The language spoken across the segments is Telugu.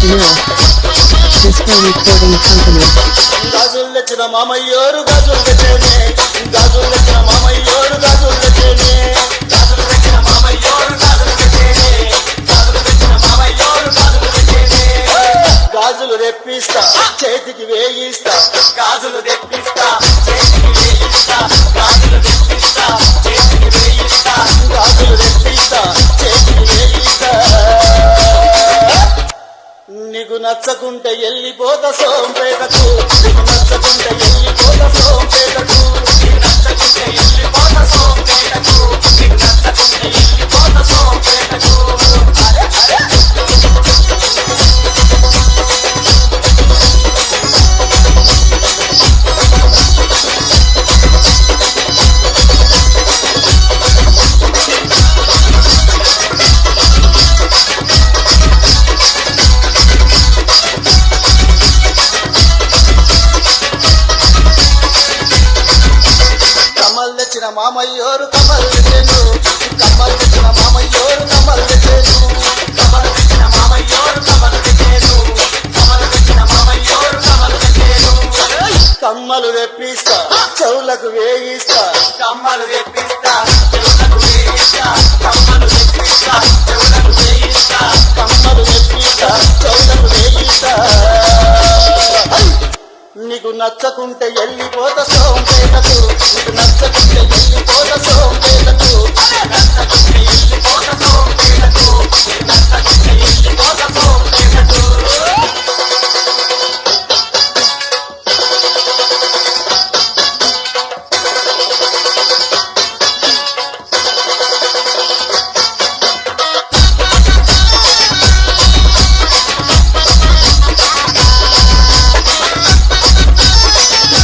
Sunil. Disco Recording Company. గాజుల్లెచ్చిన మామయ్యోరు గాజుల్లెచ్చేనే గాజుల్లెచ్చిన మామయ్యోరు గాజుల్లెచ్చేనే గాజుల్లెచ్చిన మామయ్యోరు గాజుల్లెచ్చేనే గాజుల్లెచ్చిన మామయ్యోరు గాజుల్లెచ్చేనే గాజులు రెప్పిస్తా చేతికి వేయిస్తా గాజులు రెప్పిస్తా చేతికి వేయిస్తా గాజులు రెప్పిస్తా చేతికి వేయిస్తా గాజులు రెప్పిస్తా చేతికి వేయిస్తా నీకు నచ్చకుంటే ఎల్లిపోత సోంపేటకు నీకు నచ్చకుంటే ఎల్లిపోత సోంపేటకు నీకు నచ్చకుంటే ఎల్లిపోత సోంపేటకు నీకు నచ్చకుంటే ఎల్లిపోత సోంపేటకు అరే అరే తెచ్చిన మామయ్యోరు కమల్ తెచ్చేను కమల్ తెచ్చిన మామయ్యోరు కమల్ తెచ్చేను కమల్ తెచ్చిన మామయ్యోరు కమల్ తెచ్చేను కమల్ తెచ్చిన మామయ్యోరు కమల్ తెచ్చేను కమ్మలు తెప్పిస్తా చెవులకు వేయిస్తా కమ్మలు తెప్పిస్తా చెవులకు వేయిస్తా కమ్మలు తెప్పిస్తా చెవులకు వేయిస్తా కమ్మలు తెప్పిస్తా చెవులకు వేయిస్తా నీకు నచ్చకుంటే ఎల్లిపోత సోంపేటకు నీకు నచ్చకుంటే ఎల్లిపోత సోంపేటకు నచ్చకుంటే ఎల్లిపోత సోంపేటకు నచ్చకుంటే ఎల్లిపోత సోంపేటకు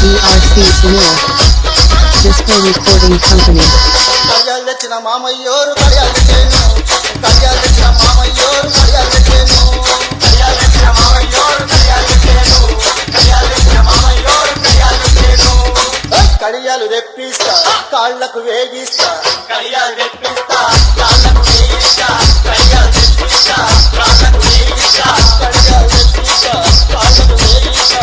ERC Sunil. Disco Recording Company. Kalyan తెచ్చిన మామయ్యోరు కళ్యాణ్ తెచ్చేను కళ్యాణ్ తెచ్చిన మామయ్యోరు కళ్యాణ్ తెచ్చేను కళ్యాణ్ తెచ్చిన మామయ్యోరు కళ్యాణ్ తెచ్చేను కళ్యాణ్ తెచ్చిన మామయ్యోరు కళ్యాణ్ తెచ్చేను కడియాలు రెప్పిస్తా కాళ్ళకు వేగిస్తా కడియాలు రెప్పిస్తా కాళ్ళకు వేగిస్తా కడియాలు రెప్పిస్తా కాళ్ళకు వేగిస్తా కడియాలు రెప్పిస్తా కాళ్ళకు వేగిస్తా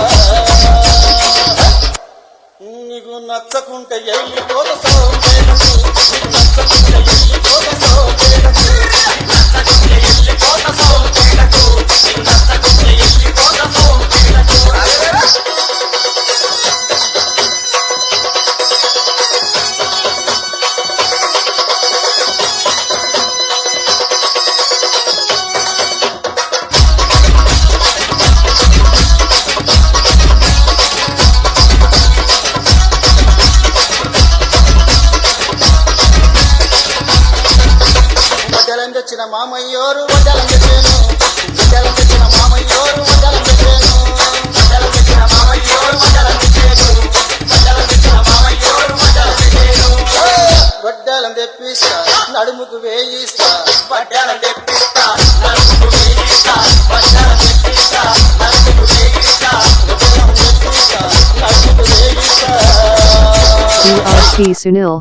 నీకు నచ్చకుంటే ఎల్లిపోత సోంపేటకు నీకు నచ్చకుంటే ఎల్లిపోత సోంపేటకు నచ్చకుంటే ఎల్లిపోత సోంపేటకు నీకు నచ్చకుంటే ఎల్లిపోత సోంపేటకు వడ్డలం తెచ్చిన మామయ్యోరు వడ్డలం తెచ్చేను వడ్డలం తెచ్చిన మామయ్యోరు వడ్డలం తెచ్చేను వడ్డలం తెచ్చిన మామయ్యోరు వడ్డలం తెచ్చేను వడ్డలం తెచ్చిన మామయ్యోరు వడ్డలం తెచ్చేను వడ్డలం తెప్పిస్తా నడుముకు వేయిస్తా వడ్డలం తెప్పిస్తా నడుముకు వేయిస్తా వడ్డలం తెప్పిస్తా నడుముకు వేయిస్తా వడ్డలం తెప్పిస్తా నడుముకు వేయిస్తా ERC Sunil.